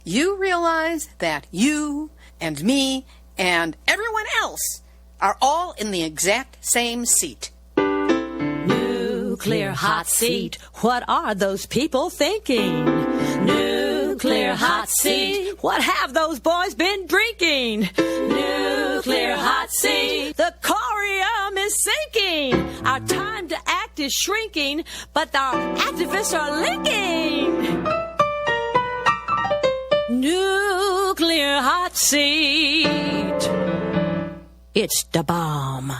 You realize that you and me and everyone else are all in the exact same seat. Nuclear hot seat. What are those people thinking? Nuclear hot seat. What have those boys been drinking? Nuclear hot seat. The corium is sinking. Our time to act is shrinking, but our activists are linking. Nuclear hot seat. It's the bomb.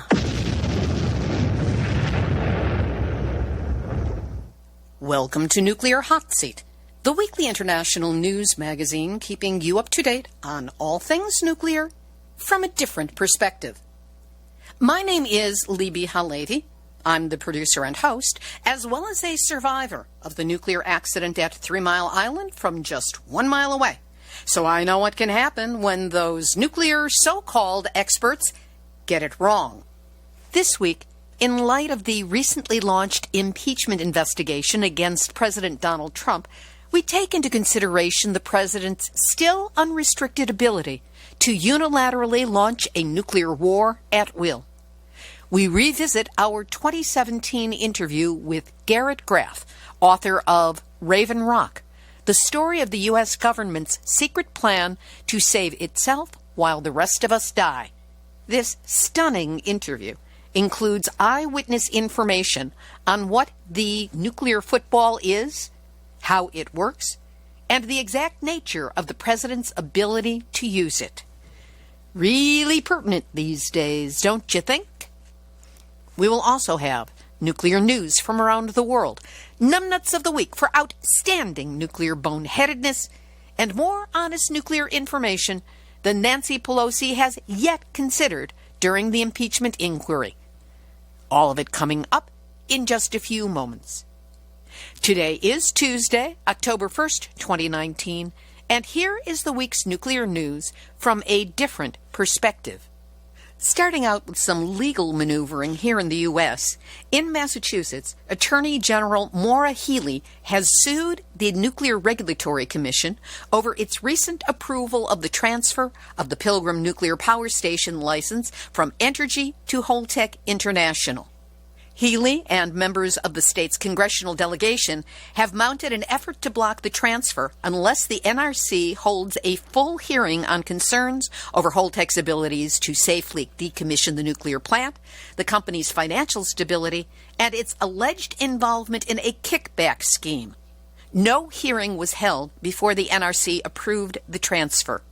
Welcome to Nuclear Hot Seat, the weekly international news magazine keeping you up to date on all things nuclear from a different perspective. My name is Libby Haleti. I'm the producer and host, as well as a survivor of the nuclear accident at 3 Mile Island from just 1 mile away. So I know what can happen when those nuclear so-called experts get it wrong. This week, in light of the recently launched impeachment investigation against President Donald Trump, we take into consideration the president's still unrestricted ability to unilaterally launch a nuclear war at will. We revisit our 2017 interview with Garrett Graff, author of Raven Rock, the story of the U.S. government's secret plan to save itself while the rest of us die. This stunning interview includes eyewitness information on what the nuclear football is, how it works, and the exact nature of the president's ability to use it. Really pertinent these days, don't you think? We will also have nuclear news from around the world, numbnuts of the week for outstanding nuclear boneheadedness, and more honest nuclear information than Nancy Pelosi has yet considered during the impeachment inquiry. All of it coming up in just a few moments. Today is Tuesday, October 1st, 2019, and here is the week's nuclear news from a different perspective. Starting out with some legal maneuvering here in the U.S., in Massachusetts, Attorney General Maura Healey has sued the Nuclear Regulatory Commission over its recent approval of the transfer of the Pilgrim Nuclear Power Station license from Entergy to Holtec International. Healey and members of the state's congressional delegation have mounted an effort to block the transfer unless the NRC holds a full hearing on concerns over Holtec's abilities to safely decommission the nuclear plant, the company's financial stability, and its alleged involvement in a kickback scheme. No hearing was held before the NRC approved the transfer.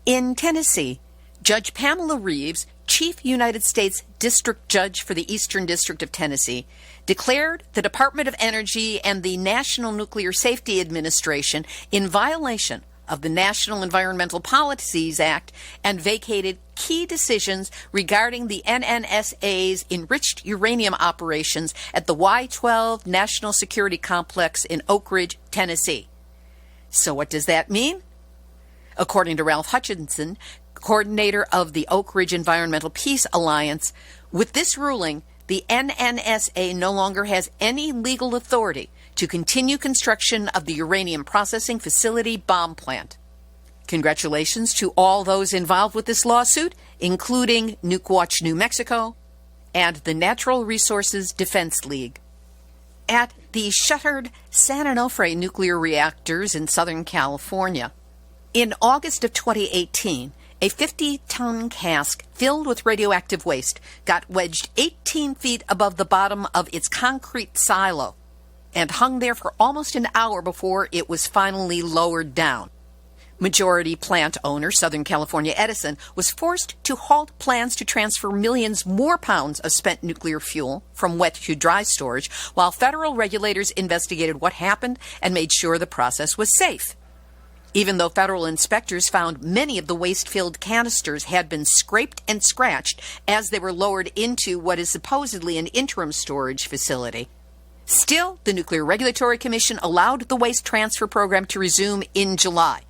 In Tennessee, Judge Pamela Reeves, Chief United States District Judge for the Eastern District of Tennessee, declared the Department of Energy and the National Nuclear Safety Administration in violation of the National Environmental Policies Act and vacated key decisions regarding the NNSA's enriched uranium operations at the Y-12 National Security Complex in Oak Ridge, Tennessee. So what does that mean? According to Ralph Hutchinson, coordinator of the Oak Ridge Environmental Peace Alliance, with this ruling, the NNSA no longer has any legal authority to continue construction of the uranium processing facility bomb plant. Congratulations to all those involved with this lawsuit, including Nuke Watch New Mexico and the Natural Resources Defense League. At the shuttered San Onofre nuclear reactors in Southern California, in August of 2018, a 50-ton cask filled with radioactive waste got wedged 18 feet above the bottom of its concrete silo and hung there for almost an hour before it was finally lowered down. Majority plant owner Southern California Edison was forced to halt plans to transfer millions more pounds of spent nuclear fuel from wet to dry storage while federal regulators investigated what happened and made sure the process was safe. Even though federal inspectors found many of the waste-filled canisters had been scraped and scratched as they were lowered into what is supposedly an interim storage facility. Still, the Nuclear Regulatory Commission allowed the waste transfer program to resume in July.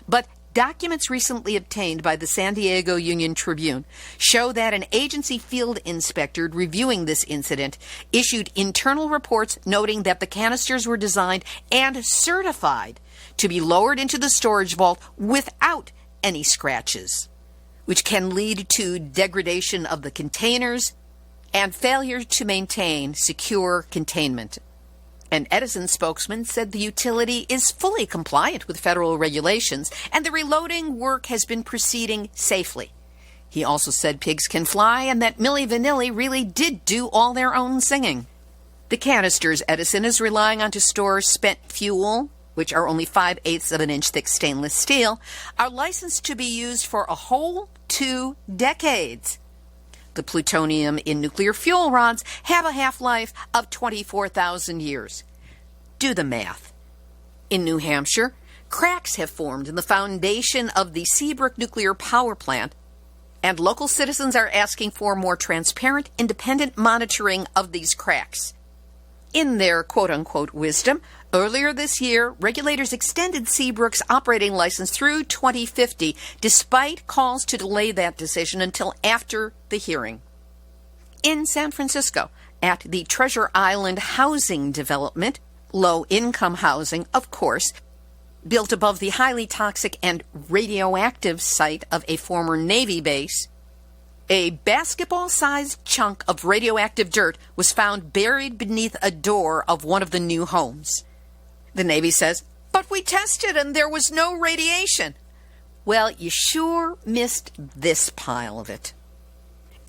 But documents recently obtained by the San Diego Union Tribune show that an agency field inspector reviewing this incident issued internal reports noting that the canisters were designed and certified to be lowered into the storage vault without any scratches, which can lead to degradation of the containers and failure to maintain secure containment. An Edison spokesman said the utility is fully compliant with federal regulations and the reloading work has been proceeding safely. He also said pigs can fly and that Milli Vanilli really did do all their own singing. The canisters Edison is relying on to store spent fuel, which are only 5/8 of an inch thick stainless steel, are licensed to be used for a whole 2 decades. The plutonium in nuclear fuel rods have a half-life of 24,000 years. Do the math. In New Hampshire, cracks have formed in the foundation of the Seabrook nuclear power plant, and local citizens are asking for more transparent, independent monitoring of these cracks. In their quote-unquote wisdom, earlier this year, regulators extended Seabrook's operating license through 2050, despite calls to delay that decision until after the hearing. In San Francisco, at the Treasure Island housing development, low-income housing, of course, built above the highly toxic and radioactive site of a former Navy base, a basketball-sized chunk of radioactive dirt was found buried beneath a door of one of the new homes. The Navy says, "But we tested and there was no radiation." Well, you sure missed this pile of it.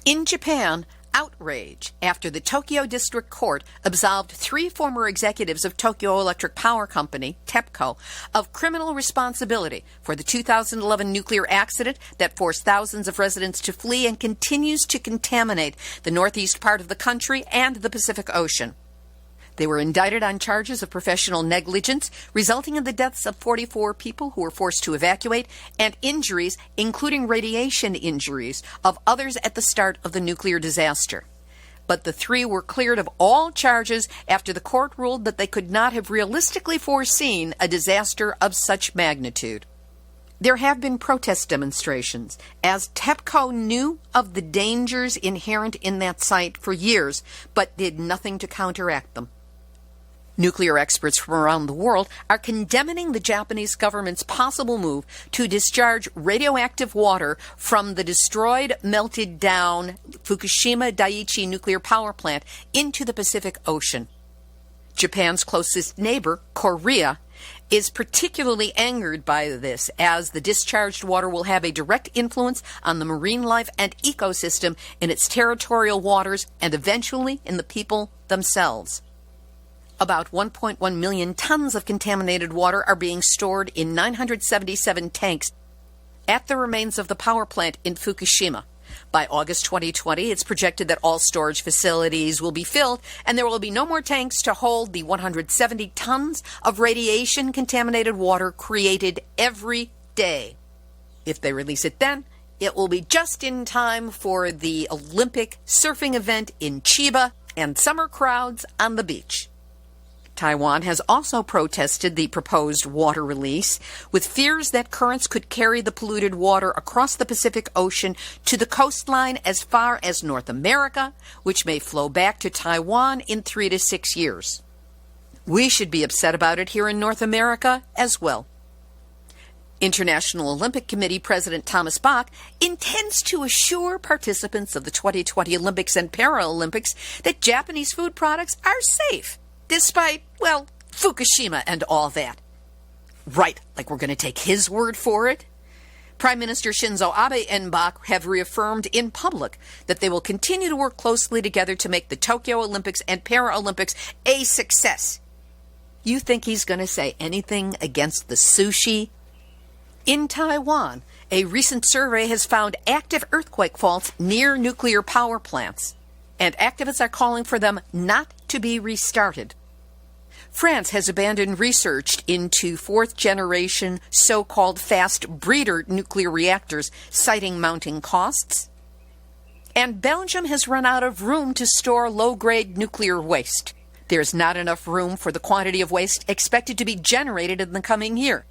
In Japan, outrage after the Tokyo District Court absolved 3 former executives of Tokyo Electric Power Company, TEPCO, of criminal responsibility for the 2011 nuclear accident that forced thousands of residents to flee and continues to contaminate the northeast part of the country and the Pacific Ocean. They were indicted on charges of professional negligence, resulting in the deaths of 44 people who were forced to evacuate, and injuries, including radiation injuries, of others at the start of the nuclear disaster. But the 3 were cleared of all charges after the court ruled that they could not have realistically foreseen a disaster of such magnitude. There have been protest demonstrations, as TEPCO knew of the dangers inherent in that site for years, but did nothing to counteract them. Nuclear experts from around the world are condemning the Japanese government's possible move to discharge radioactive water from the destroyed, melted down Fukushima Daiichi nuclear power plant into the Pacific Ocean. Japan's closest neighbor, Korea, is particularly angered by this, as the discharged water will have a direct influence on the marine life and ecosystem in its territorial waters and eventually in the people themselves. About 1.1 million tons of contaminated water are being stored in 977 tanks at the remains of the power plant in Fukushima. By August 2020, it's projected that all storage facilities will be filled and there will be no more tanks to hold the 170 tons of radiation-contaminated water created every day. If they release it then, it will be just in time for the Olympic surfing event in Chiba and summer crowds on the beach. Taiwan has also protested the proposed water release, with fears that currents could carry the polluted water across the Pacific Ocean to the coastline as far as North America, which may flow back to Taiwan in 3 to 6 years. We should be upset about it here in North America as well. International Olympic Committee President Thomas Bach intends to assure participants of the 2020 Olympics and Paralympics that Japanese food products are safe, despite, well, Fukushima and all that. Right, like we're going to take his word for it? Prime Minister Shinzo Abe and Bach have reaffirmed in public that they will continue to work closely together to make the Tokyo Olympics and Paralympics a success. You think he's going to say anything against the sushi? In Taiwan, a recent survey has found active earthquake faults near nuclear power plants, and activists are calling for them not to be restarted. France has abandoned research into 4th-generation so-called fast breeder nuclear reactors, citing mounting costs. And Belgium has run out of room to store low-grade nuclear waste. There's not enough room for the quantity of waste expected to be generated in the coming year.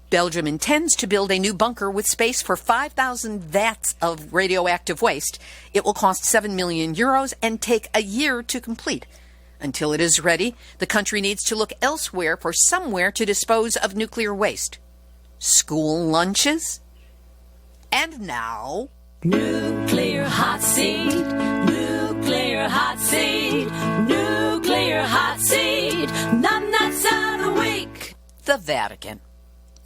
Belgium intends to build a new bunker with space for 5,000 vats of radioactive waste. It will cost €7 million and take a year to complete. Until it is ready, the country needs to look elsewhere for somewhere to dispose of nuclear waste. School lunches? And now... Nuclear hot seat, nuclear hot seat, nuclear hot seat, nuts out a week. The Vatican.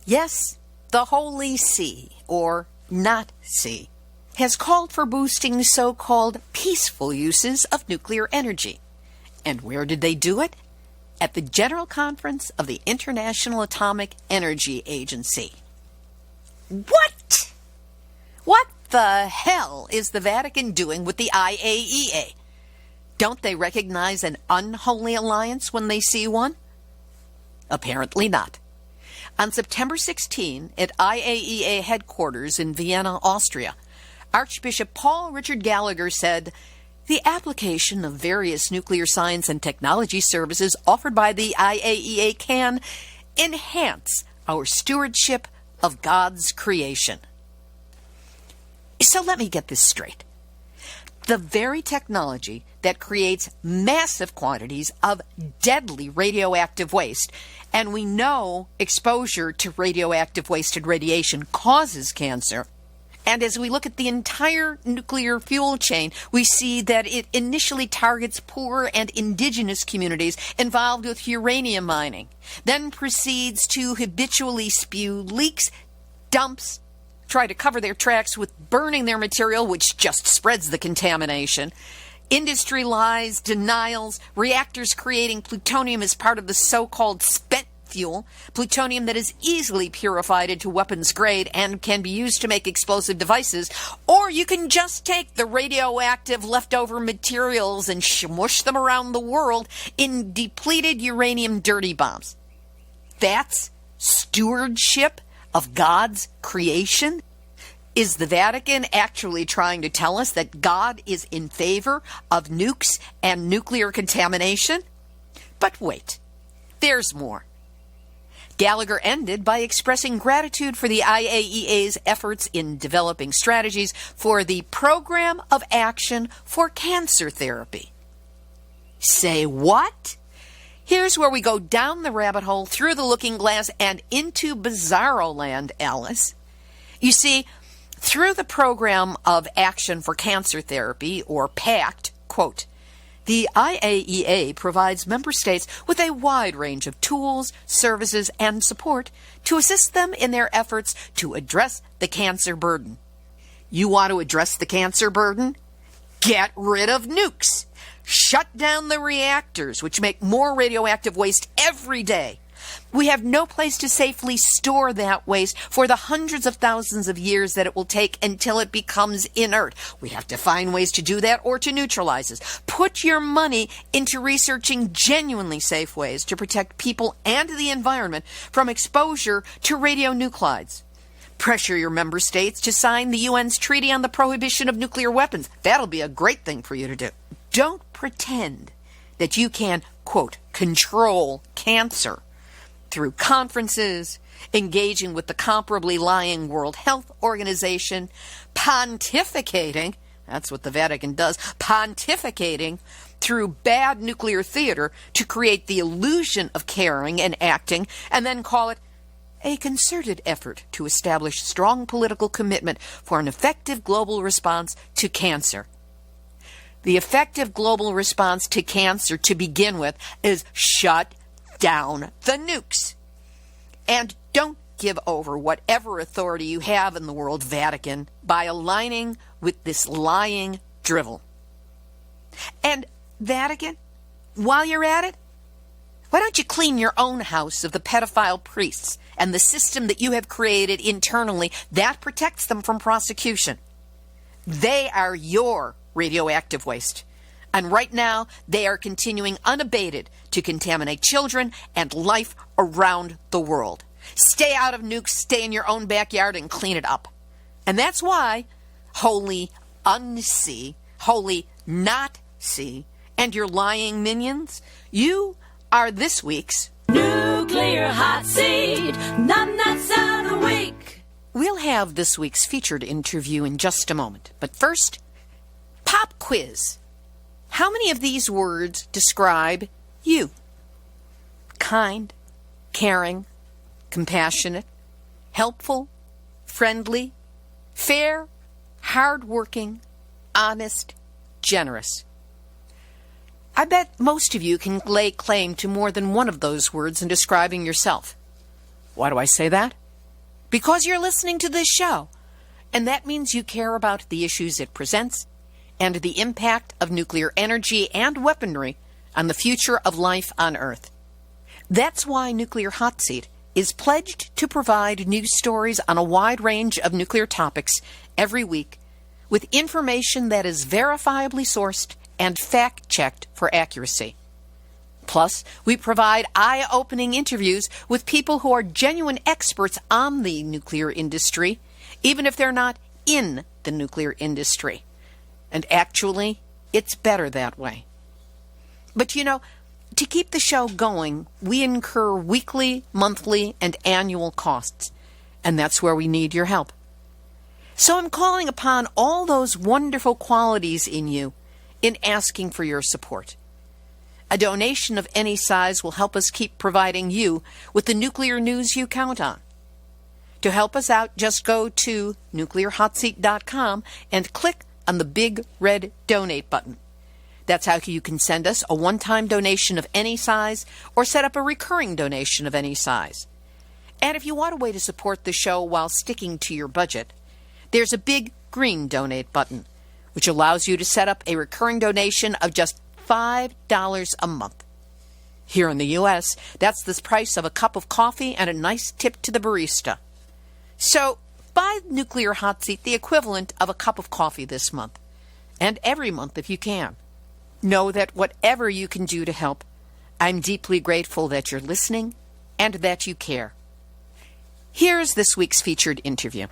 Yes, the Holy See, or not See, has called for boosting so-called peaceful uses of nuclear energy. And where did they do it? At the General Conference of the International Atomic Energy Agency. What? What the hell is the Vatican doing with the IAEA? Don't they recognize an unholy alliance when they see one? Apparently not. On September 16, at IAEA headquarters in Vienna, Austria, Archbishop Paul Richard Gallagher said, "The application of various nuclear science and technology services offered by the IAEA can enhance our stewardship of God's creation." So let me get this straight. The very technology that creates massive quantities of deadly radioactive waste, and we know exposure to radioactive waste and radiation causes cancer. And as we look at the entire nuclear fuel chain, we see that it initially targets poor and indigenous communities involved with uranium mining, then proceeds to habitually spew leaks, dumps, try to cover their tracks with burning their material, which just spreads the contamination. Industry lies, denials, reactors creating plutonium as part of the so-called spent fuel, plutonium that is easily purified into weapons grade and can be used to make explosive devices, or you can just take the radioactive leftover materials and smush them around the world in depleted uranium dirty bombs. That's stewardship of God's creation? Is the Vatican actually trying to tell us that God is in favor of nukes and nuclear contamination? But wait, there's more. Gallagher ended by expressing gratitude for the IAEA's efforts in developing strategies for the Program of Action for Cancer Therapy. Say what? Here's where we go down the rabbit hole, through the looking glass, and into bizarro land, Alice. You see, through the Program of Action for Cancer Therapy, or PACT, quote, the IAEA provides member states with a wide range of tools, services, and support to assist them in their efforts to address the cancer burden. You want to address the cancer burden? Get rid of nukes. Shut down the reactors, which make more radioactive waste every day. We have no place to safely store that waste for the hundreds of thousands of years that it will take until it becomes inert. We have to find ways to do that or to neutralize it. Put your money into researching genuinely safe ways to protect people and the environment from exposure to radionuclides. Pressure your member states to sign the UN's Treaty on the Prohibition of Nuclear Weapons. That'll be a great thing for you to do. Don't pretend that you can, quote, control cancer through conferences, engaging with the comparably lying World Health Organization, pontificating, that's what the Vatican does, pontificating through bad nuclear theater to create the illusion of caring and acting, and then call it a concerted effort to establish strong political commitment for an effective global response to cancer. The effective global response to cancer, to begin with, is shut down the nukes. And don't give over whatever authority you have in the world, Vatican, by aligning with this lying drivel. And Vatican, while you're at it, why don't you clean your own house of the pedophile priests and the system that you have created internally that protects them from prosecution? They are your radioactive waste. And right now, they are continuing unabated to contaminate children and life around the world. Stay out of nukes, stay in your own backyard and clean it up. And that's why Holy Unsee, Holy Not See, and your lying minions, you are this week's Nuclear Hot Seat, nuts out a week. We'll have this week's featured interview in just a moment. But first, pop quiz. How many of these words describe you? Kind, caring, compassionate, helpful, friendly, fair, hardworking, honest, generous. I bet most of you can lay claim to more than one of those words in describing yourself. Why do I say that? Because you're listening to this show, and that means you care about the issues it presents and the impact of nuclear energy and weaponry on the future of life on Earth. That's why Nuclear Hot Seat is pledged to provide news stories on a wide range of nuclear topics every week with information that is verifiably sourced and fact-checked for accuracy. Plus, we provide eye-opening interviews with people who are genuine experts on the nuclear industry, even if they're not in the nuclear industry. And actually, it's better that way. But you know, to keep the show going, we incur weekly, monthly, and annual costs, and that's where we need your help. So I'm calling upon all those wonderful qualities in you in asking for your support. A donation of any size will help us keep providing you with the nuclear news you count on. To help us out, just go to nuclearhotseat.com and click on the big red donate button. That's how you can send us a one-time donation of any size or set up a recurring donation of any size. And if you want a way to support the show while sticking to your budget, there's a big green donate button, which allows you to set up a recurring donation of just $5 a month. Here in the U.S., that's the price of a cup of coffee and a nice tip to the barista. So, buy Nuclear Hot Seat the equivalent of a cup of coffee this month, and every month if you can. Know that whatever you can do to help, I'm deeply grateful that you're listening and that you care. Here's this week's featured interview.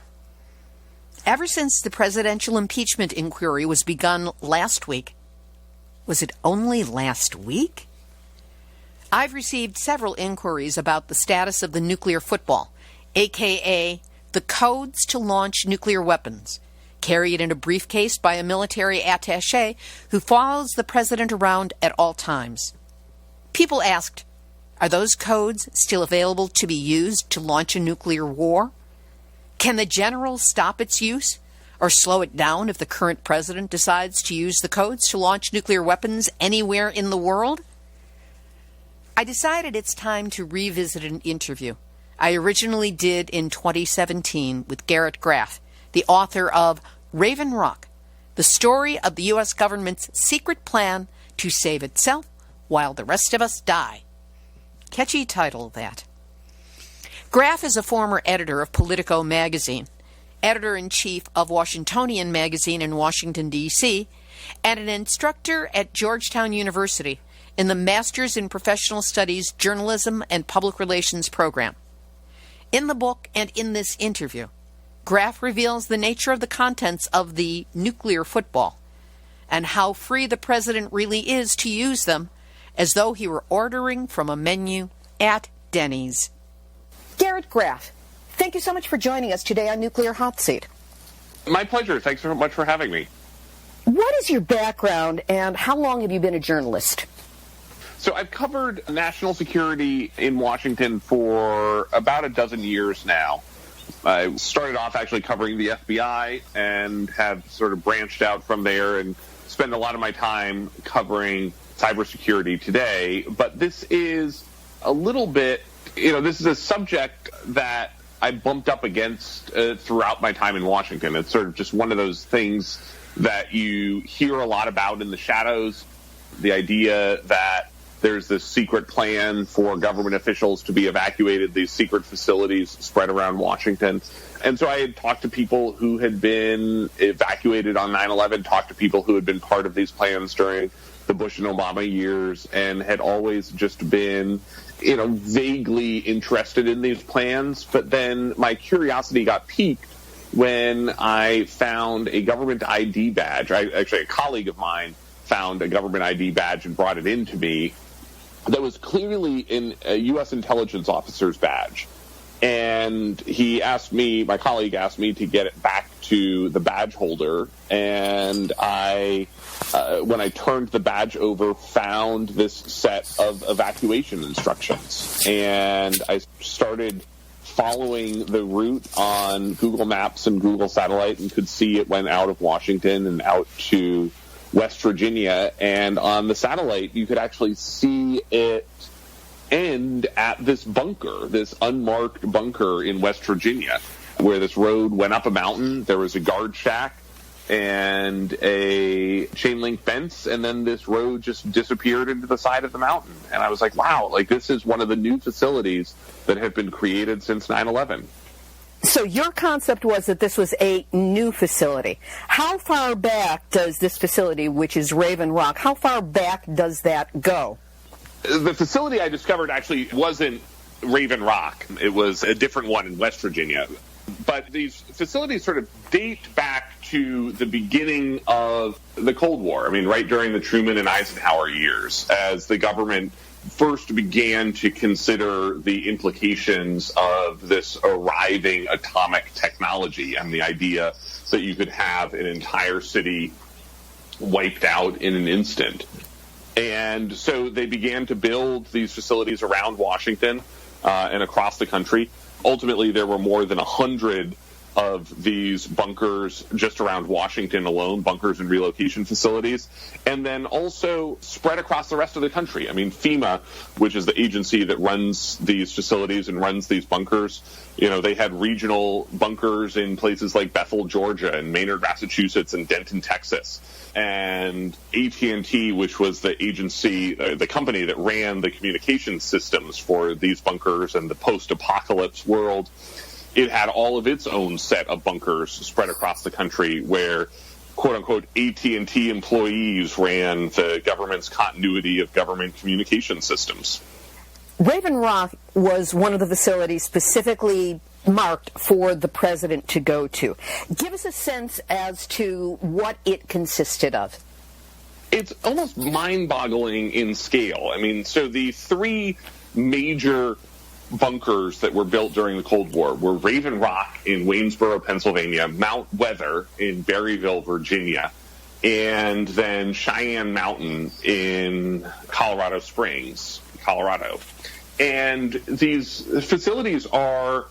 Ever since the presidential impeachment inquiry was begun last week, was it only last week? I've received several inquiries about the status of the nuclear football, aka the codes to launch nuclear weapons, carried in a briefcase by a military attaché who follows the president around at all times. People asked, are those codes still available to be used to launch a nuclear war? Can the general stop its use or slow it down if the current president decides to use the codes to launch nuclear weapons anywhere in the world? I decided it's time to revisit an interview I originally did in 2017 with Garrett Graff, the author of Raven Rock, the story of the U.S. government's secret plan to save itself while the rest of us die. Catchy title, that. Graff is a former editor of Politico magazine, editor-in-chief of Washingtonian magazine in Washington, D.C., and an instructor at Georgetown University in the Masters in Professional Studies Journalism and Public Relations program. In the book and in this interview, Graff reveals the nature of the contents of the nuclear football and how free the president really is to use them as though he were ordering from a menu at Denny's. Garrett Graff, thank you so much for joining us today on Nuclear Hot Seat. My pleasure. Thanks so much for having me. What is your background and how long have you been a journalist? So I've covered national security in Washington for about a dozen years now. I started off actually covering the FBI and have sort of branched out from there and spend a lot of my time covering cybersecurity today. But this is a little bit, this is a subject that I bumped up against throughout my time in Washington. It's sort of just one of those things that you hear a lot about in the shadows, the idea that there's this secret plan for government officials to be evacuated, these secret facilities spread around Washington. And so I had talked to people who had been evacuated on 9/11, talked to people who had been part of these plans during the Bush and Obama years, and had always just been, vaguely interested in these plans. But then my curiosity got piqued when I found a government ID badge. Actually, a colleague of mine found a government ID badge and brought it in to me that was clearly in a U.S. intelligence officer's badge. And my colleague asked me to get it back to the badge holder, and I, when I turned the badge over, found this set of evacuation instructions. And I started following the route on Google Maps and Google Satellite and could see it went out of Washington and out to West Virginia. And on the satellite, you could actually see it end at this bunker, this unmarked bunker in West Virginia, where this road went up a mountain. There was a guard shack and a chain link fence, and then this road just disappeared into the side of the mountain. And I was like, wow, like this is one of the new facilities that have been created since 9/11. So your concept was that this was a new facility. How far back does this facility, which is Raven Rock, how far back does that go? The facility I discovered actually wasn't Raven Rock. It was a different one in West Virginia. But these facilities sort of date back to the beginning of the Cold War. I mean, right during the Truman and Eisenhower years, as the government first began to consider the implications of this arriving atomic technology and the idea that you could have an entire city wiped out in an instant. And so they began to build these facilities around Washington and across the country. Ultimately, there were more than 100 of these bunkers just around Washington alone, bunkers and relocation facilities, and then also spread across the rest of the country. I mean, FEMA, which is the agency that runs these facilities and runs these bunkers, you know, they had regional bunkers in places like Bethel, Georgia, and Maynard, Massachusetts, and Denton, Texas. And AT&T, which was the agency, the company that ran the communication systems for these bunkers and the post-apocalypse world, it had all of its own set of bunkers spread across the country where, quote-unquote, AT&T employees ran the government's continuity of government communication systems. Raven Rock was one of the facilities specifically marked for the president to go to. Give us a sense as to what it consisted of. It's almost mind-boggling in scale. I mean, so the three major bunkers that were built during the Cold War were Raven Rock in Waynesboro, Pennsylvania, Mount Weather in Berryville, Virginia, and then Cheyenne Mountain in Colorado Springs, Colorado. And these facilities are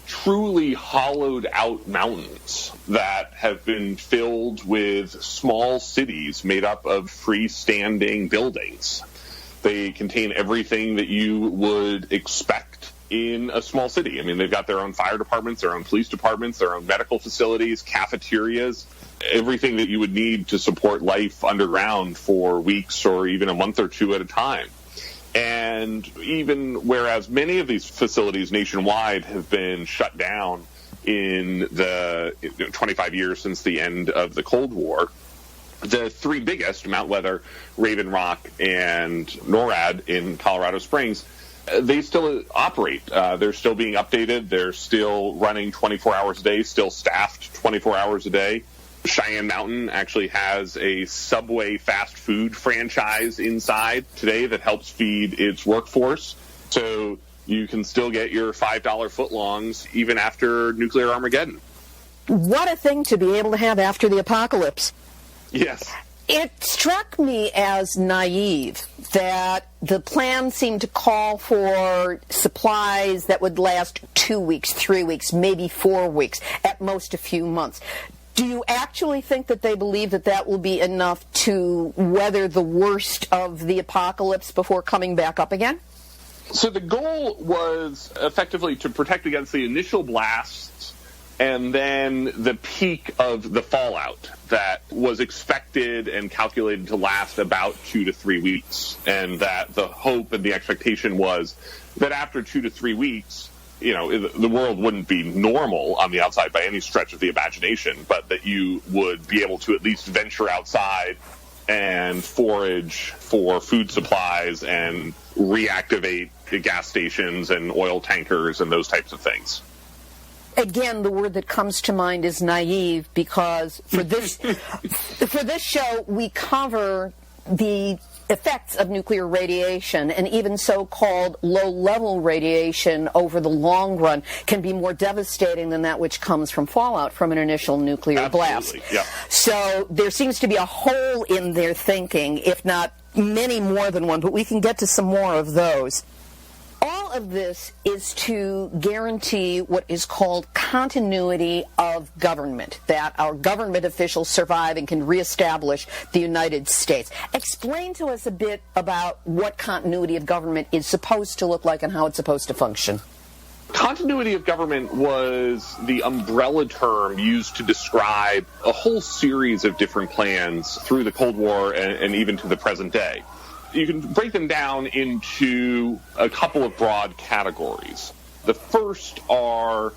truly hollowed out mountains that have been filled with small cities made up of freestanding buildings. They contain everything that you would expect in a small city. I mean, they've got their own fire departments, their own police departments, their own medical facilities, cafeterias, everything that you would need to support life underground for weeks or even a month or two at a time. And even whereas many of these facilities nationwide have been shut down in the 25 years since the end of the Cold War, the three biggest, Mount Weather, Raven Rock, and NORAD in Colorado Springs, they still operate. They're still being updated. They're still running 24 hours a day, still staffed 24 hours a day. Cheyenne Mountain actually has a Subway fast food franchise inside today that helps feed its workforce. So you can still get your $5 footlongs even after nuclear Armageddon. What a thing to be able to have after the apocalypse. Yes. It struck me as naive that the plan seemed to call for supplies that would last 2 weeks, 3 weeks, maybe 4 weeks, at most a few months. Do you actually think that they believe that that will be enough to weather the worst of the apocalypse before coming back up again? So the goal was effectively to protect against the initial blasts and then the peak of the fallout that was expected and calculated to last about 2 to 3 weeks. And that the hope and the expectation was that after 2 to 3 weeks, you know, the world wouldn't be normal on the outside by any stretch of the imagination, but that you would be able to at least venture outside and forage for food supplies and reactivate the gas stations and oil tankers and those types of things. Again, the word that comes to mind is naive, because for this show we cover the effects of nuclear radiation, and even so-called low-level radiation over the long run can be more devastating than that which comes from fallout from an initial nuclear blast. Yeah. So there seems to be a hole in their thinking, if not many more than one, but we can get to some more of those. All of this is to guarantee what is called continuity of government, that our government officials survive and can reestablish the United States. Explain to us a bit about what continuity of government is supposed to look like and how it's supposed to function. Continuity of government was the umbrella term used to describe a whole series of different plans through the Cold War and even to the present day. You can break them down into a couple of broad categories. The first are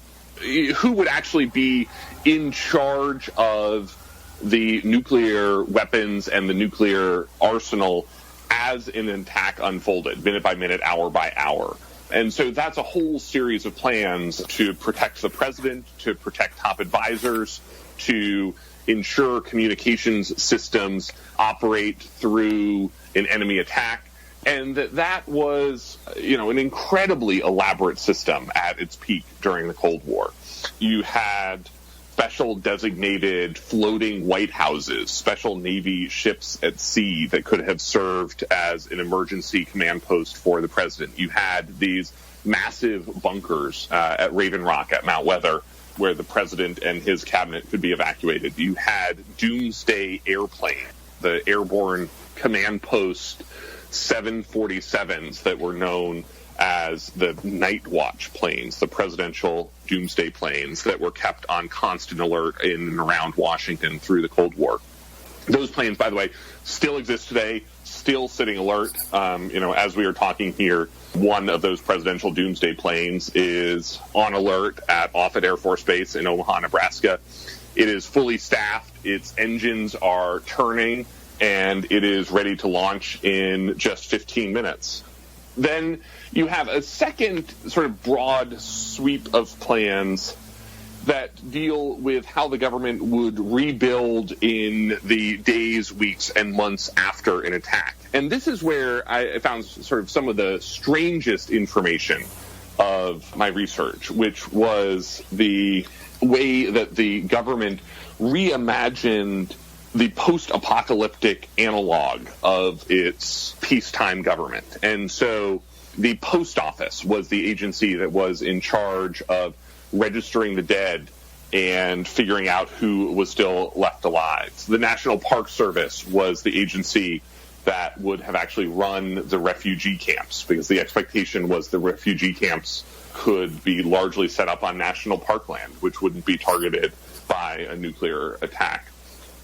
who would actually be in charge of the nuclear weapons and the nuclear arsenal as an attack unfolded, minute by minute, hour by hour. And so that's a whole series of plans to protect the president, to protect top advisors, to ensure communications systems operate through an enemy attack. And that was, an incredibly elaborate system at its peak during the Cold War. You had special designated floating White Houses, special Navy ships at sea that could have served as an emergency command post for the president. You had these massive bunkers at Raven Rock, at Mount Weather, where the president and his cabinet could be evacuated. You had doomsday airplane, the airborne command post 747s that were known as the Night Watch planes, the presidential doomsday planes that were kept on constant alert in and around Washington through the Cold War. Those planes, by the way, still exist today, still sitting alert. As we are talking here, one of those presidential doomsday planes is on alert at Offutt Air Force Base in Omaha, Nebraska. It is fully staffed, its engines are turning, and it is ready to launch in just 15 minutes. Then you have a second sort of broad sweep of plans that deal with how the government would rebuild in the days, weeks, and months after an attack. And this is where I found sort of some of the strangest information of my research, which was the way that the government reimagined the post-apocalyptic analog of its peacetime government. And so the post office was the agency that was in charge of registering the dead and figuring out who was still left alive. The National Park Service was the agency that would have actually run the refugee camps, because the expectation was the refugee camps could be largely set up on national parkland, which wouldn't be targeted by a nuclear attack.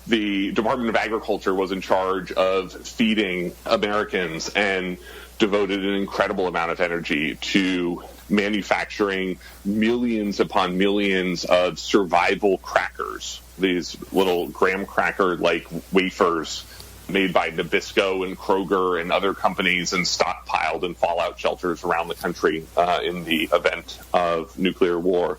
The Department of Agriculture was in charge of feeding Americans and devoted an incredible amount of energy to manufacturing millions upon millions of survival crackers, these little graham cracker-like wafers made by Nabisco and Kroger and other companies and stockpiled in fallout shelters around the country in the event of nuclear war.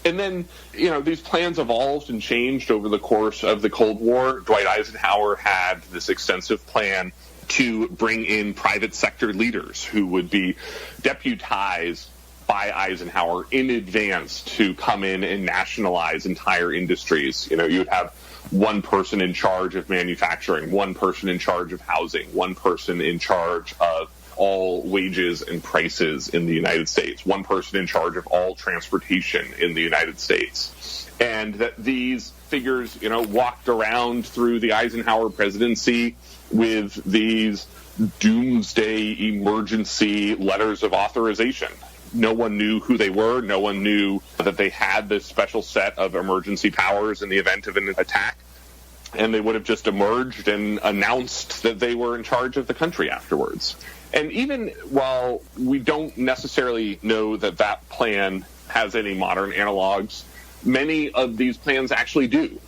And then, these plans evolved and changed over the course of the Cold War. Dwight Eisenhower had this extensive plan to bring in private sector leaders who would be deputized by Eisenhower in advance to come in and nationalize entire industries. You would have one person in charge of manufacturing, one person in charge of housing, one person in charge of all wages and prices in the United States, one person in charge of all transportation in the United States. And that these figures, walked around through the Eisenhower presidency with these doomsday emergency letters of authorization. No one knew who they were. No one knew that they had this special set of emergency powers in the event of an attack. And they would have just emerged and announced that they were in charge of the country afterwards. And even while we don't necessarily know that that plan has any modern analogs, many of these plans actually do.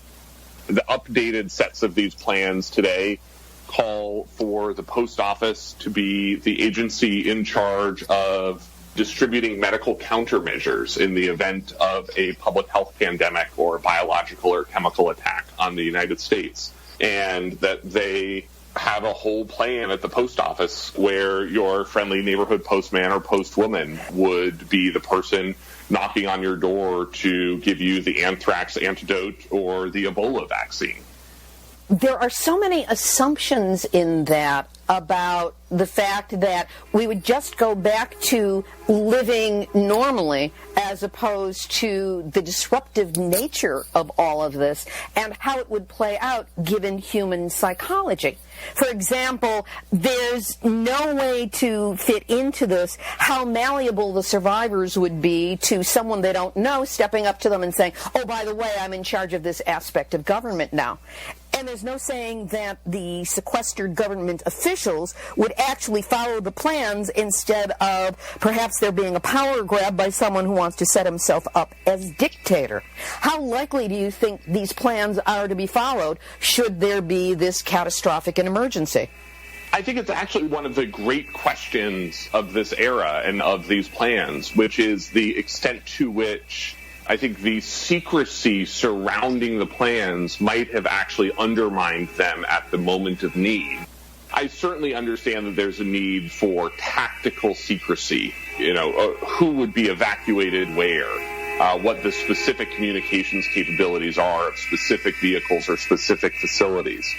The updated sets of these plans today call for the post office to be the agency in charge of distributing medical countermeasures in the event of a public health pandemic or biological or chemical attack on the United States. And that they have a whole plan at the post office where your friendly neighborhood postman or postwoman would be the person knocking on your door to give you the anthrax antidote or the Ebola vaccine. There are so many assumptions in that about the fact that we would just go back to living normally as opposed to the disruptive nature of all of this and how it would play out given human psychology. For example, there's no way to fit into this how malleable the survivors would be to someone they don't know stepping up to them and saying, oh, by the way, I'm in charge of this aspect of government now. And there's no saying that the sequestered government officials would actually follow the plans instead of perhaps there being a power grab by someone who wants to set himself up as dictator. How likely do you think these plans are to be followed should there be this catastrophic an emergency? I think it's actually one of the great questions of this era and of these plans, which is the extent to which I think the secrecy surrounding the plans might have actually undermined them at the moment of need. I certainly understand that there's a need for tactical secrecy, who would be evacuated where, what the specific communications capabilities are of specific vehicles or specific facilities.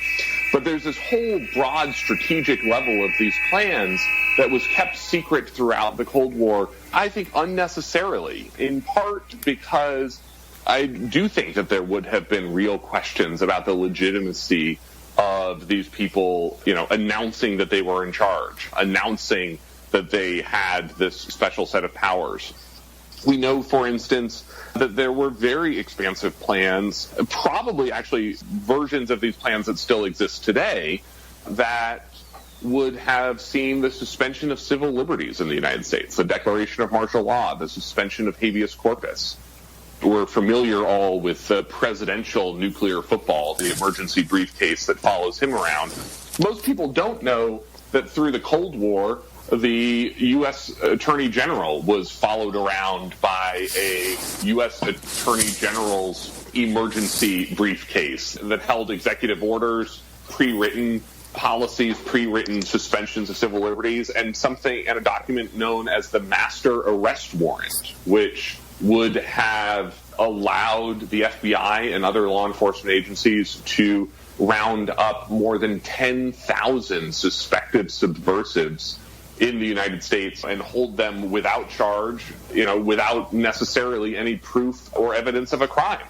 But there's this whole broad strategic level of these plans that was kept secret throughout the Cold War, I think unnecessarily, in part because I do think that there would have been real questions about the legitimacy of these people, announcing that they were in charge, announcing that they had this special set of powers. We know, for instance, that there were very expansive plans, probably actually versions of these plans that still exist today, that would have seen the suspension of civil liberties in the United States, the declaration of martial law, the suspension of habeas corpus. We're familiar all with the presidential nuclear football, the emergency briefcase that follows him around. Most people don't know that through the Cold War, the U.S. Attorney General was followed around by a U.S. Attorney General's emergency briefcase that held executive orders, pre-written policies, pre-written suspensions of civil liberties, and a document known as the Master Arrest Warrant, which would have allowed the FBI and other law enforcement agencies to round up more than 10,000 suspected subversives in the United States and hold them without charge, without necessarily any proof or evidence of a crime.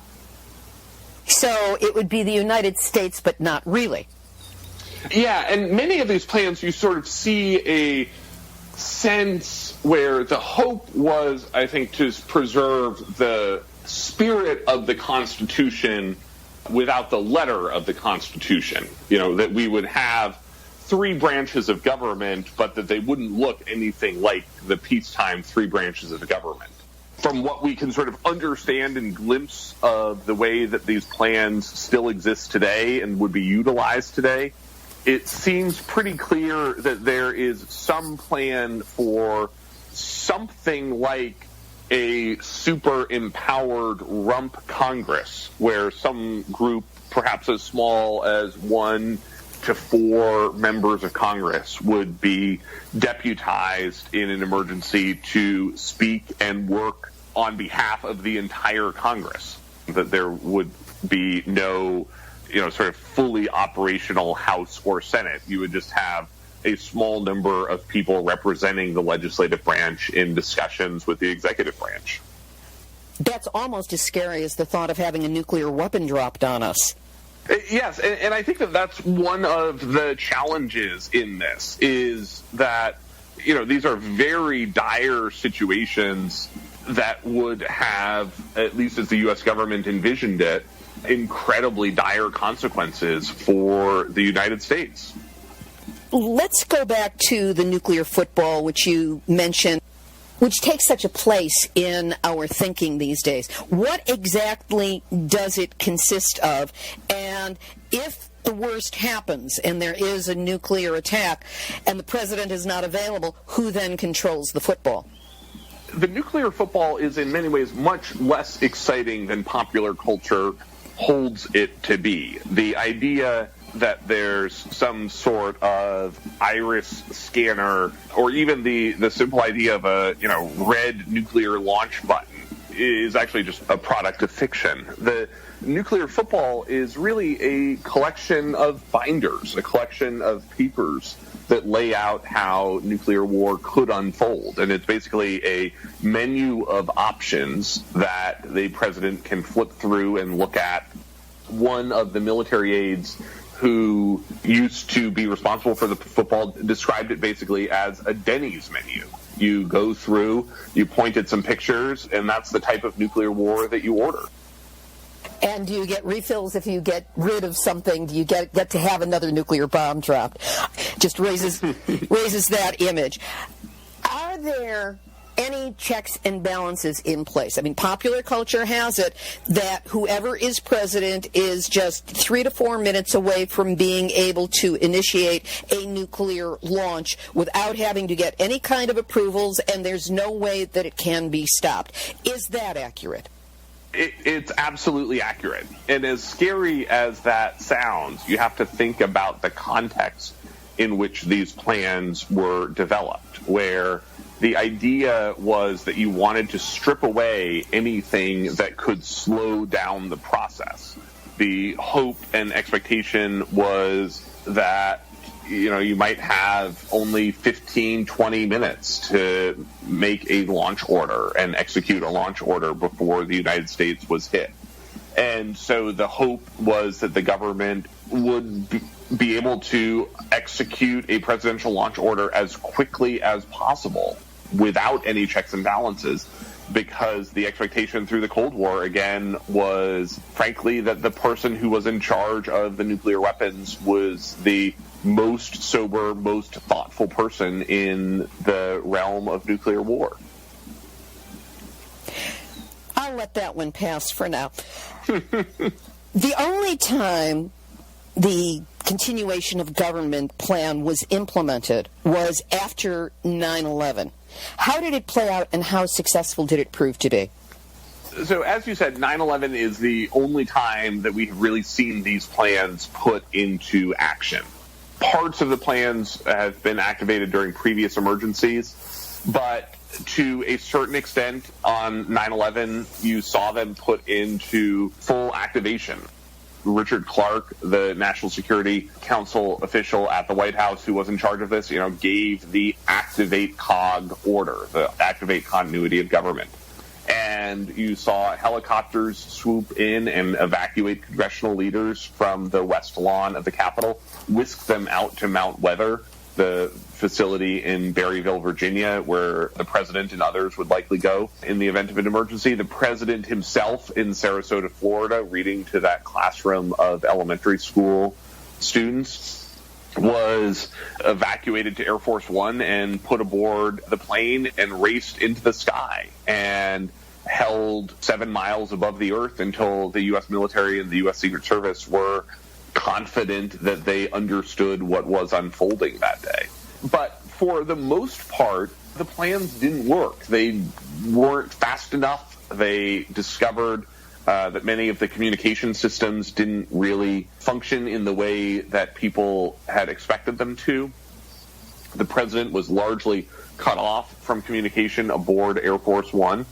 So it would be the United States, but not really. Yeah, and many of these plans, you sort of see a sense where the hope was, I think, to preserve the spirit of the Constitution without the letter of the Constitution. That we would have three branches of government, but that they wouldn't look anything like the peacetime three branches of the government. From what we can sort of understand and glimpse of the way that these plans still exist today and would be utilized today, it seems pretty clear that there is some plan for something like a super empowered rump Congress, where some group, perhaps as small as 1 to 4 members of Congress, would be deputized in an emergency to speak and work on behalf of the entire Congress. That there would be no sort of fully operational House or Senate. You would just have a small number of people representing the legislative branch in discussions with the executive branch. That's almost as scary as the thought of having a nuclear weapon dropped on us. Yes, and I think that that's one of the challenges in this, is that, these are very dire situations that would have, at least as the U.S. government envisioned it, incredibly dire consequences for the United States. Let's go back to the nuclear football, which you mentioned, which takes such a place in our thinking these days. What exactly does it consist of? And if the worst happens and there is a nuclear attack and the president is not available, who then controls the football? The nuclear football is in many ways much less exciting than popular culture holds it to be. The idea that there's some sort of iris scanner or even the simple idea of a red nuclear launch button is actually just a product of fiction. The nuclear football is really a collection of binders, a collection of papers that lay out how nuclear war could unfold. And it's basically a menu of options that the president can flip through and look at. One of the military aides who used to be responsible for the football described it basically as a Denny's menu. You go through, you point at some pictures, and that's the type of nuclear war that you order. And do you get refills if you get rid of something? Do you get to have another nuclear bomb dropped? Just raises that image. Are there any checks and balances in place? I mean, popular culture has it that whoever is president is just 3 to 4 minutes away from being able to initiate a nuclear launch without having to get any kind of approvals, and there's no way that it can be stopped. Is that accurate? It's absolutely accurate. And as scary as that sounds, you have to think about the context in which these plans were developed, where the idea was that you wanted to strip away anything that could slow down the process. The hope and expectation was that you might have only 15, 20 minutes to make a launch order and execute a launch order before the United States was hit. And so the hope was that the government would be able to execute a presidential launch order as quickly as possible without any checks and balances, because the expectation through the Cold War, again, was, frankly, that the person who was in charge of the nuclear weapons was the most sober, most thoughtful person in the realm of nuclear war. I'll let that one pass for now. The only time the continuation of government plan was implemented was after 9/11. How did it play out, and how successful did it prove to be? So, as you said, 9/11 is the only time that we've really seen these plans put into action. Parts of the plans have been activated during previous emergencies, but to a certain extent on 9/11, you saw them put into full activation. Richard Clark, the National Security Council official at the White House who was in charge of this, gave the activate COG order, the activate continuity of government. And you saw helicopters swoop in and evacuate congressional leaders from the west lawn of the Capitol, whisk them out to Mount Weather, the facility in Berryville, Virginia, where the president and others would likely go in the event of an emergency. The president himself in Sarasota, Florida, reading to that classroom of elementary school students, was evacuated to Air Force One and put aboard the plane and raced into the sky and held 7 miles above the earth until the U.S. military and the U.S. Secret Service were confident that they understood what was unfolding that day. But for the most part, the plans didn't work. They weren't fast enough. They discovered that many of the communication systems didn't really function in the way that people had expected them to. The president was largely cut off from communication aboard Air Force One,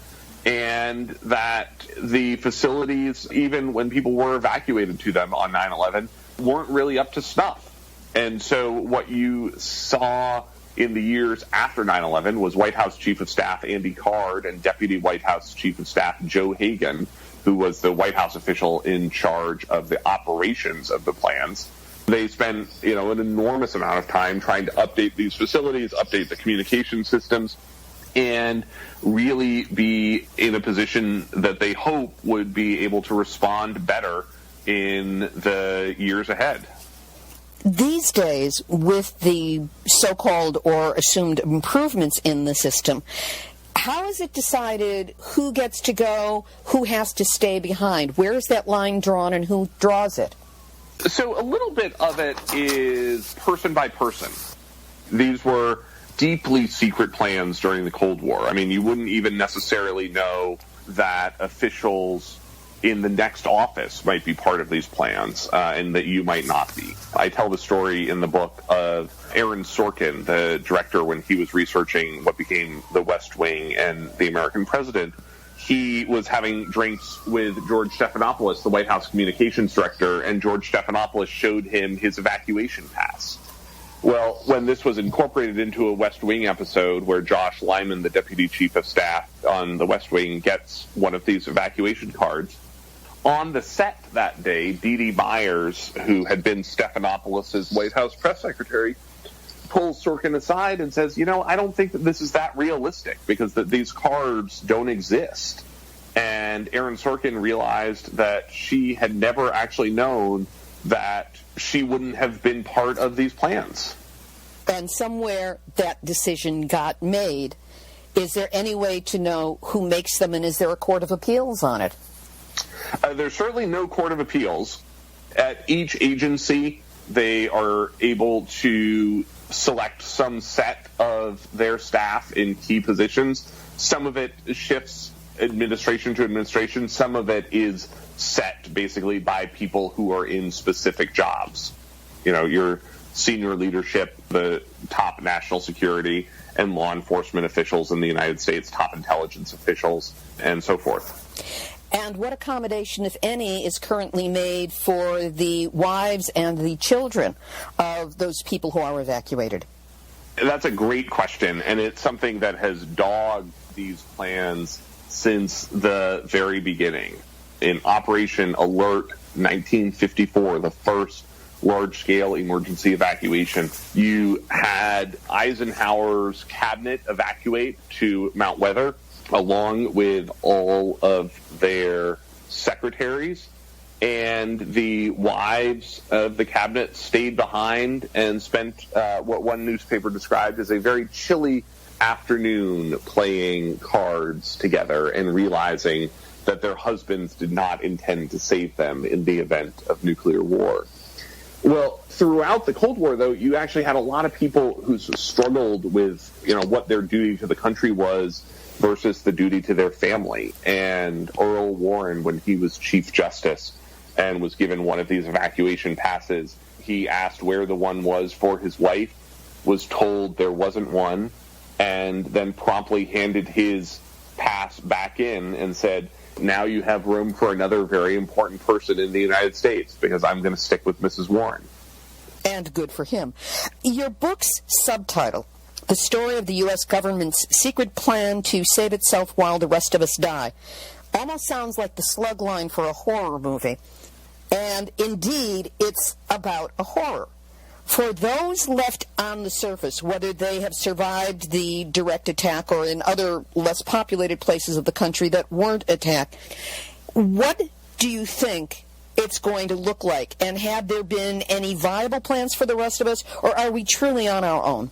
and that the facilities, even when people were evacuated to them on 9/11, weren't really up to snuff. And so what you saw in the years after 9/11 was White House Chief of Staff Andy Card and Deputy White House Chief of Staff Joe Hagan, who was the White House official in charge of the operations of the plans. They spent, an enormous amount of time trying to update these facilities, update the communication systems, and really be in a position that they hope would be able to respond better in the years ahead. These days, with the so-called or assumed improvements in the system, how is it decided who gets to go, who has to stay behind? Where is that line drawn, and who draws it? So a little bit of it is person by person. These were deeply secret plans during the Cold War. I mean, you wouldn't even necessarily know that officials in the next office might be part of these plans, and that you might not be. I tell the story in the book of Aaron Sorkin, the director, when he was researching what became The West Wing and The American President. He was having drinks with George Stephanopoulos, the White House communications director, and George Stephanopoulos showed him his evacuation pass. Well, when this was incorporated into a West Wing episode where Josh Lyman, the deputy chief of staff on the West Wing, gets one of these evacuation cards, on the set that day, Dee Dee Myers, who had been Stephanopoulos' White House press secretary, pulls Sorkin aside and says, I don't think that this is that realistic because these cards don't exist. And Aaron Sorkin realized that she had never actually known that she wouldn't have been part of these plans. And somewhere that decision got made. Is there any way to know who makes them, and is there a court of appeals on it? There's certainly no court of appeals. At each agency, they are able to select some set of their staff in key positions. Some of it shifts administration to administration. Some of it is set basically by people who are in specific jobs. Your senior leadership, the top national security and law enforcement officials in the United States, top intelligence officials, and so forth. And what accommodation, if any, is currently made for the wives and the children of those people who are evacuated? That's a great question, and it's something that has dogged these plans since the very beginning. In Operation Alert 1954, the first large-scale emergency evacuation, you had Eisenhower's cabinet evacuate to Mount Weather, along with all of their secretaries, and the wives of the cabinet stayed behind and spent what one newspaper described as a very chilly afternoon playing cards together and realizing that their husbands did not intend to save them in the event of nuclear war. Well, throughout the Cold War, though, you actually had a lot of people who struggled with, what their duty to the country was versus the duty to their family. And Earl Warren, when he was Chief Justice and was given one of these evacuation passes, he asked where the one was for his wife, was told there wasn't one, and then promptly handed his pass back in and said, now you have room for another very important person in the United States because I'm going to stick with Mrs. Warren. And good for him. Your book's subtitle, The Story of the U.S. Government's Secret Plan to Save Itself While the Rest of Us Die, almost sounds like the slug line for a horror movie. And indeed, it's about a horror. For those left on the surface, whether they have survived the direct attack or in other less populated places of the country that weren't attacked, what do you think it's going to look like? And have there been any viable plans for the rest of us, or are we truly on our own?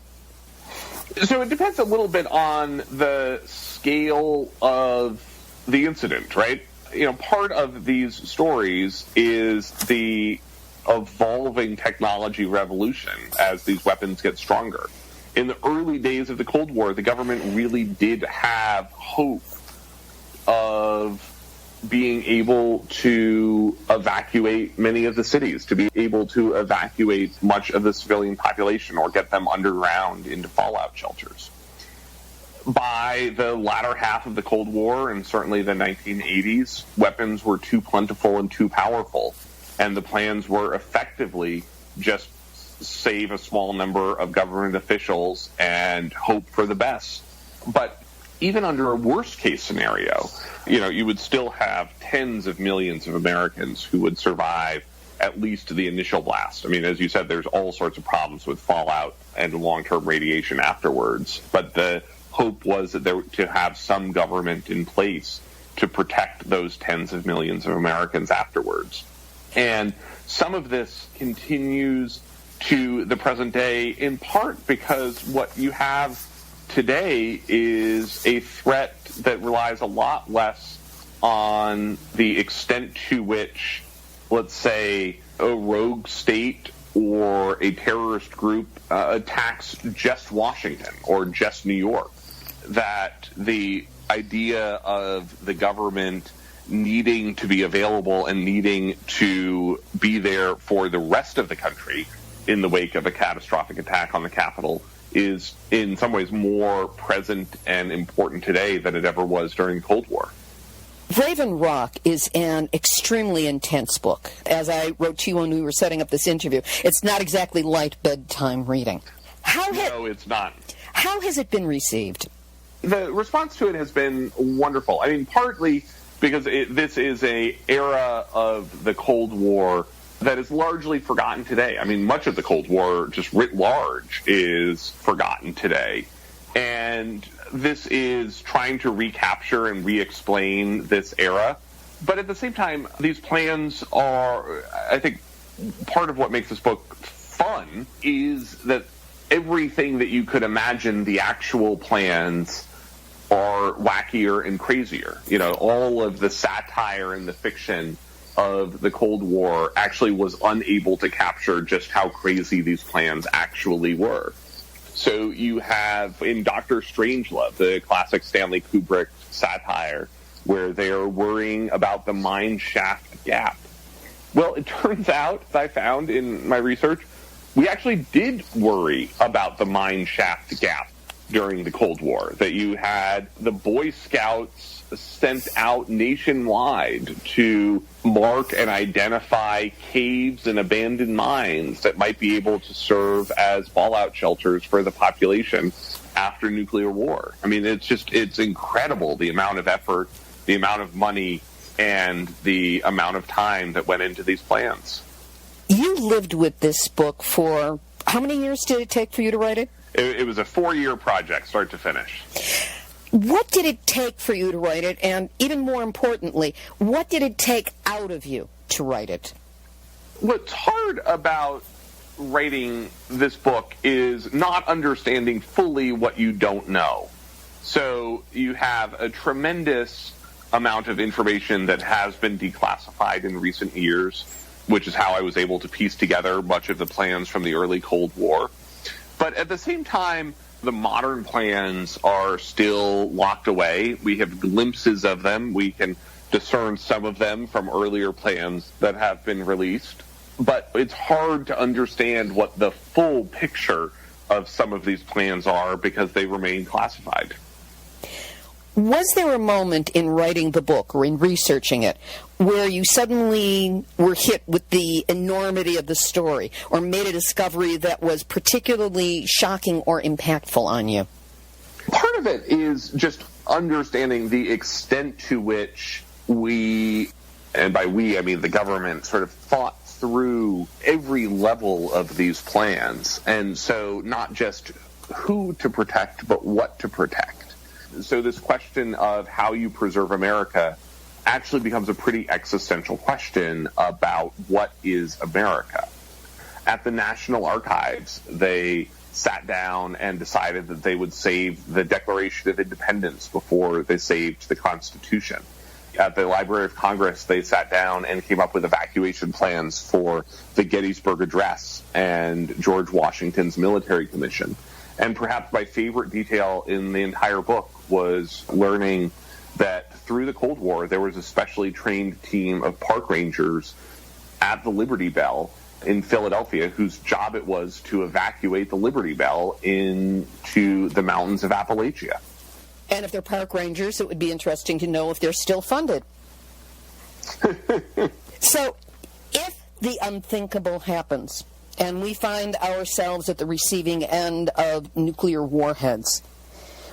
So it depends a little bit on the scale of the incident, right? Part of these stories is the evolving technology revolution as these weapons get stronger. In the early days of the Cold War, the government really did have hope of being able to evacuate many of the cities, to be able to evacuate much of the civilian population or get them underground into fallout shelters. By the latter half of the Cold War, and certainly the 1980s, weapons were too plentiful and too powerful, and the plans were effectively just save a small number of government officials and hope for the best. But even under a worst-case scenario, you would still have tens of millions of Americans who would survive at least the initial blast. I mean, as you said, there's all sorts of problems with fallout and long-term radiation afterwards. But the hope was that to have some government in place to protect those tens of millions of Americans afterwards. And some of this continues to the present day, in part because what you have today is a threat that relies a lot less on the extent to which, let's say, a rogue state or a terrorist group attacks just Washington or just New York. That the idea of the government needing to be available and needing to be there for the rest of the country in the wake of a catastrophic attack on the Capitol is in some ways more present and important today than it ever was during the Cold War. Raven Rock is an extremely intense book. As I wrote to you when we were setting up this interview, it's not exactly light bedtime reading. No, it's not. How has it been received? The response to it has been wonderful. I mean, partly because this is an era of the Cold War that is largely forgotten today. I mean, much of the Cold War, just writ large, is forgotten today. And this is trying to recapture and re-explain this era. But at the same time, these plans are, I think, part of what makes this book fun is that everything that you could imagine the actual plans are wackier and crazier. You know, all of the satire and the fiction of the Cold War actually was unable to capture just how crazy these plans actually were. So you have in Dr. Strangelove, the classic Stanley Kubrick satire, where they're worrying about the mine shaft gap. Well, it turns out, I found in my research, we actually did worry about the mine shaft gap during the Cold War, that you had the Boy Scouts sent out nationwide to mark and identify caves and abandoned mines that might be able to serve as fallout shelters for the population after nuclear war. I mean, it's incredible the amount of effort, the amount of money, and the amount of time that went into these plans. You lived with this book for, how many years did it take for you to write it? It was a 4-year project, start to finish. What did it take for you to write it? And even more importantly, what did it take out of you to write it? What's hard about writing this book is not understanding fully what you don't know. So you have a tremendous amount of information that has been declassified in recent years, which is how I was able to piece together much of the plans from the early Cold War. But at the same time, the modern plans are still locked away. We have glimpses of them. We can discern some of them from earlier plans that have been released. But it's hard to understand what the full picture of some of these plans are because they remain classified. Was there a moment in writing the book or in researching it where you suddenly were hit with the enormity of the story or made a discovery that was particularly shocking or impactful on you? Part of it is just understanding the extent to which we, and by we I mean the government, sort of thought through every level of these plans. And so not just who to protect, but what to protect. So this question of how you preserve America actually becomes a pretty existential question about what is America. At the National Archives, they sat down and decided that they would save the Declaration of Independence before they saved the Constitution. At the Library of Congress, they sat down and came up with evacuation plans for the Gettysburg Address and George Washington's military commission. And perhaps my favorite detail in the entire book was learning that through the Cold War, there was a specially trained team of park rangers at the Liberty Bell in Philadelphia whose job it was to evacuate the Liberty Bell into the mountains of Appalachia. And if they're park rangers, it would be interesting to know if they're still funded. So, if the unthinkable happens, and we find ourselves at the receiving end of nuclear warheads,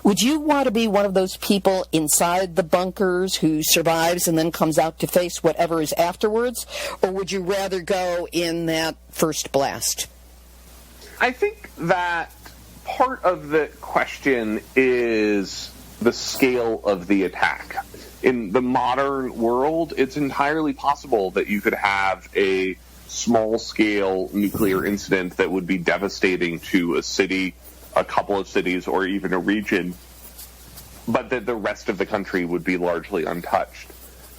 would you want to be one of those people inside the bunkers who survives and then comes out to face whatever is afterwards? Or would you rather go in that first blast? I think that part of the question is the scale of the attack. In the modern world, it's entirely possible that you could have a small-scale nuclear incident that would be devastating to a city, a couple of cities, or even a region, but that the rest of the country would be largely untouched.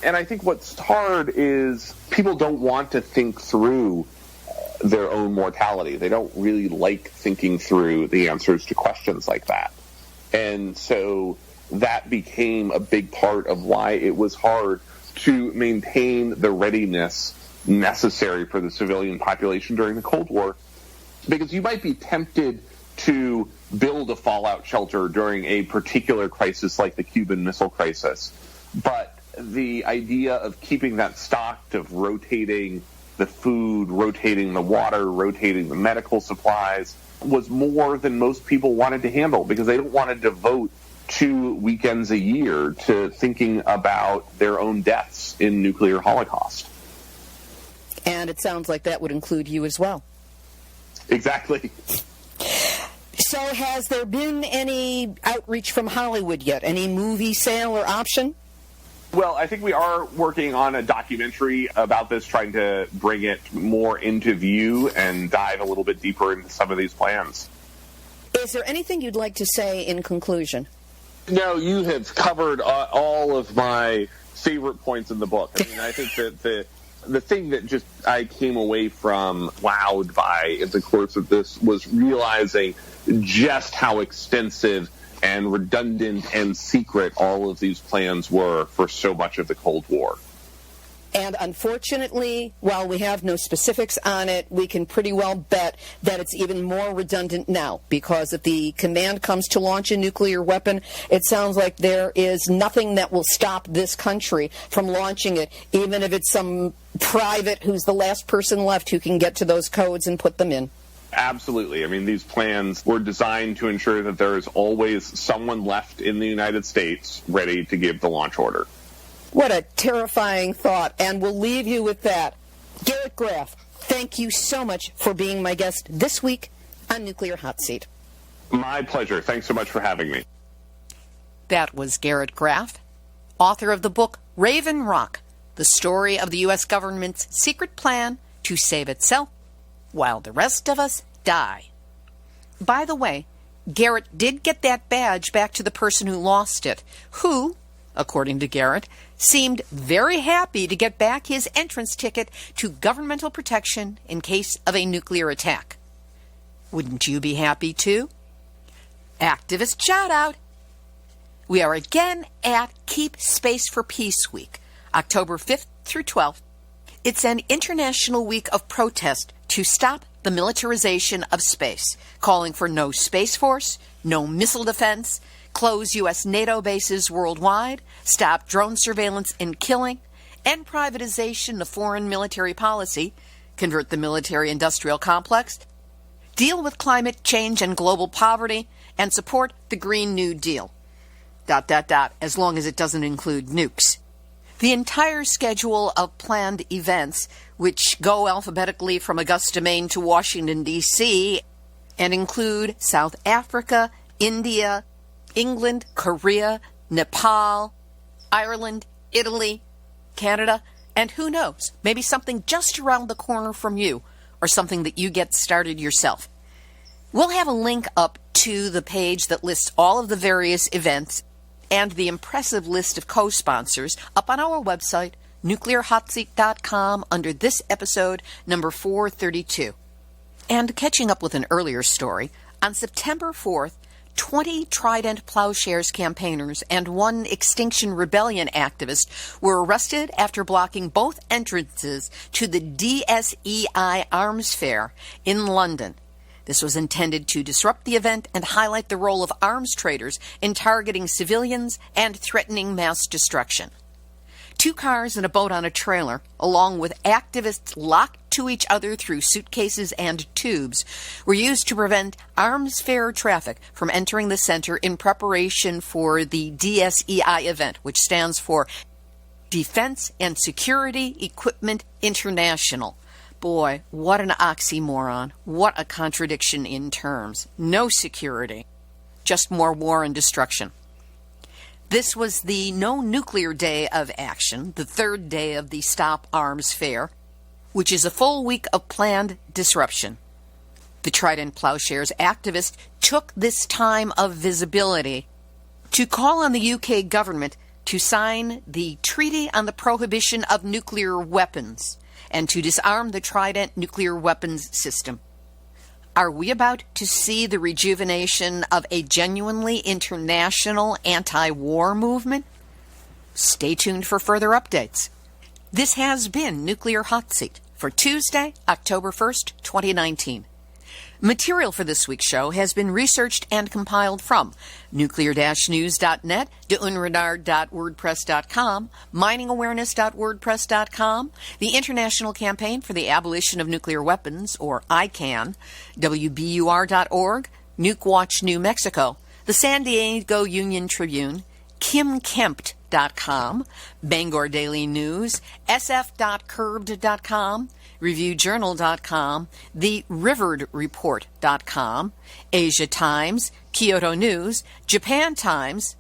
And I think what's hard is people don't want to think through their own mortality. They don't really like thinking through the answers to questions like that. And so that became a big part of why it was hard to maintain the readiness necessary for the civilian population during the Cold War, because you might be tempted to build a fallout shelter during a particular crisis like the Cuban Missile Crisis. But the idea of keeping that stocked, of rotating the food, rotating the water, rotating the medical supplies, was more than most people wanted to handle, because they don't want to devote 2 weekends a year to thinking about their own deaths in nuclear holocaust. And it sounds like that would include you as well. Exactly. So has there been any outreach from Hollywood yet? Any movie sale or option? Well, I think we are working on a documentary about this, trying to bring it more into view and dive a little bit deeper into some of these plans. Is there anything you'd like to say in conclusion? No, you have covered all of my favorite points in the book. I mean, I think that the thing that just I came away from wowed by in the course of this was realizing just how extensive and redundant and secret all of these plans were for so much of the Cold War. And unfortunately, while we have no specifics on it, we can pretty well bet that it's even more redundant now, because if the command comes to launch a nuclear weapon, it sounds like there is nothing that will stop this country from launching it, even if it's some private who's the last person left who can get to those codes and put them in. Absolutely. I mean, these plans were designed to ensure that there is always someone left in the United States ready to give the launch order. What a terrifying thought, and we'll leave you with that. Garrett Graff, thank you so much for being my guest this week on Nuclear Hot Seat. My pleasure. Thanks so much for having me. That was Garrett Graff, author of the book Raven Rock, the story of the U.S. government's secret plan to save itself while the rest of us die. By the way, Garrett did get that badge back to the person who lost it, who, according to Garrett, seemed very happy to get back his entrance ticket to governmental protection in case of a nuclear attack. Wouldn't you be happy too? Activist shout out. We are again at Keep Space for Peace Week, October 5th through 12th. It's an international week of protest to stop the militarization of space, calling for no Space Force, no missile defense, close U.S. NATO bases worldwide, stop drone surveillance and killing, end privatization of foreign military policy, convert the military-industrial complex, deal with climate change and global poverty, and support the Green New Deal. ... as long as it doesn't include nukes. The entire schedule of planned events, which go alphabetically from Augusta, Maine to Washington, D.C., and include South Africa, India, England, Korea, Nepal, Ireland, Italy, Canada, and who knows, maybe something just around the corner from you, or something that you get started yourself. We'll have a link up to the page that lists all of the various events and the impressive list of co-sponsors up on our website, nuclearhotseat.com, under this episode, number 432. And catching up with an earlier story, on September 4th, 20 Trident Plowshares campaigners and 1 Extinction Rebellion activist were arrested after blocking both entrances to the DSEI Arms Fair in London. This was intended to disrupt the event and highlight the role of arms traders in targeting civilians and threatening mass destruction. 2 cars and a boat on a trailer, along with activists locked to each other through suitcases and tubes, were used to prevent arms fair traffic from entering the center in preparation for the DSEI event, which stands for Defense and Security Equipment International. Boy, what an oxymoron. What a contradiction in terms. No security. Just more war and destruction. This was the No Nuclear Day of Action, the 3rd day of the Stop Arms Fair, which is a full week of planned disruption. The Trident Plowshares activists took this time of visibility to call on the UK government to sign the Treaty on the Prohibition of Nuclear Weapons and to disarm the Trident nuclear weapons system. Are we about to see the rejuvenation of a genuinely international anti-war movement? stay tuned for further updates. This has been Nuclear Hot Seat for Tuesday, October 1st, 2019. Material for this week's show has been researched and compiled from nuclear-news.net, deunrenard.wordpress.com, miningawareness.wordpress.com, the International Campaign for the Abolition of Nuclear Weapons, or ICAN, WBUR.org, Nuke Watch New Mexico, the San Diego Union Tribune, KimKempt.com, Bangor Daily News, sf.curbed.com, ReviewJournal.com, TheRiveredReport.com, Asia Times, Kyoto News, Japan Times,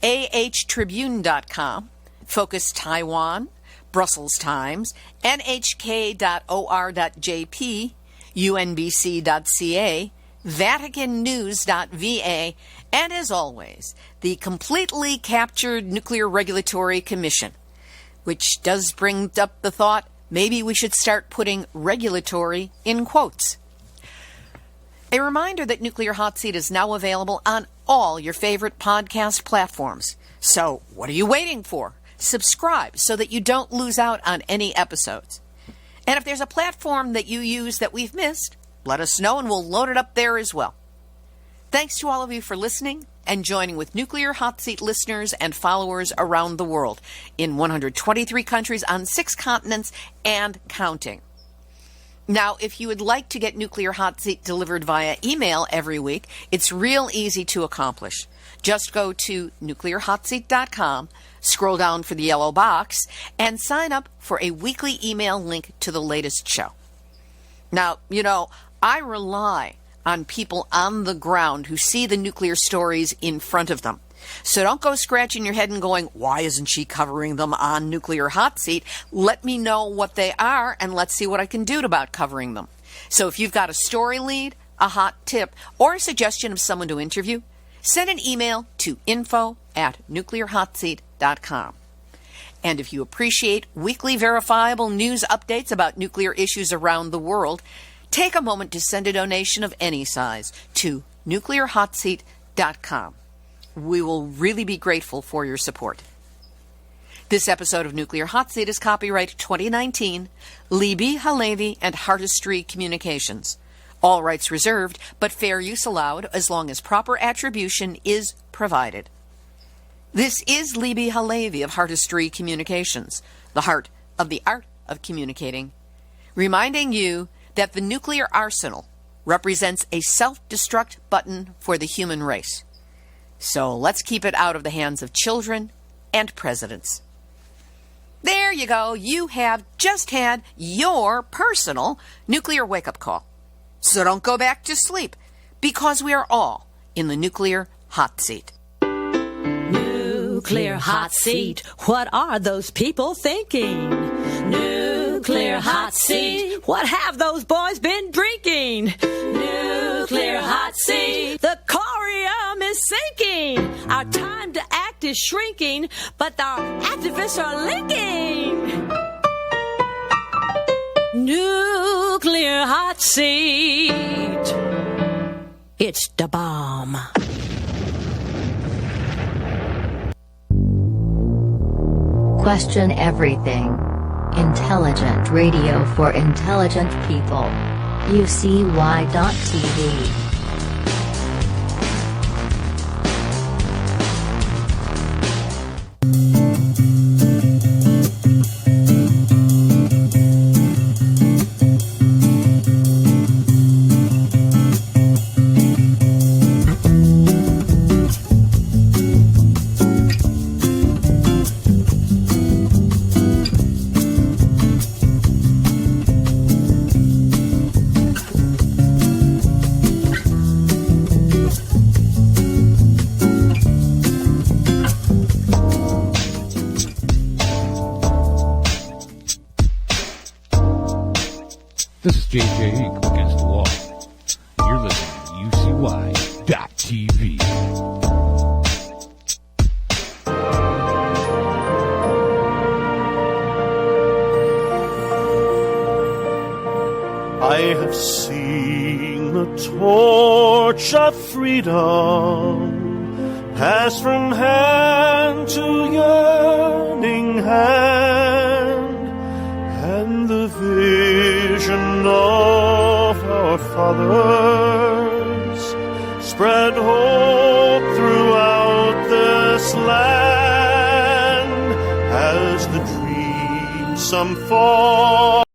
AHTribune.com, Focus Taiwan, Brussels Times, NHK.or.jp, UNBC.ca, VaticanNews.va, and as always, the completely captured Nuclear Regulatory Commission, which does bring up the thought, maybe we should start putting regulatory in quotes. A reminder that Nuclear Hot Seat is now available on all your favorite podcast platforms. So what are you waiting for? Subscribe so that you don't lose out on any episodes. And if there's a platform that you use that we've missed, let us know and we'll load it up there as well. Thanks to all of you for listening and joining with Nuclear Hot Seat listeners and followers around the world in 123 countries on 6 continents and counting. Now, if you would like to get Nuclear Hot Seat delivered via email every week, it's real easy to accomplish. Just go to nuclearhotseat.com, scroll down for the yellow box, and sign up for a weekly email link to the latest show. Now, I rely on people on the ground who see the nuclear stories in front of them. So don't go scratching your head and going, why isn't she covering them on Nuclear Hot Seat? Let me know what they are, and let's see what I can do about covering them. So if you've got a story lead, a hot tip, or a suggestion of someone to interview, send an email to info@nuclearhotseat.com. And if you appreciate weekly verifiable news updates about nuclear issues around the world, take a moment to send a donation of any size to nuclearhotseat.com. We will really be grateful for your support. This episode of Nuclear Hot Seat is copyright 2019, Libby Halevi and Heartistry Communications. All rights reserved, but fair use allowed as long as proper attribution is provided. This is Libby Halevi of Heartistry Communications, the heart of the art of communicating, reminding you that the nuclear arsenal represents a self-destruct button for the human race. So let's keep it out of the hands of children and presidents. There you go. You have just had your personal nuclear wake-up call. So don't go back to sleep, because we are all in the nuclear hot seat. Nuclear hot seat. What are those people thinking? Nuclear hot seat. What have those boys been drinking? Nuclear hot seat. The corium is sinking. Our time to act is shrinking, but our activists are linking. Nuclear hot seat. It's the bomb. Question everything. Intelligent radio for intelligent people. UCY.TV. This is JJ Against the Wall. You're listening to UCY.TV. I have seen the torch of freedom pass from hand to yearning hand, and the vision of our fathers spread hope throughout this land as the dreams some fall.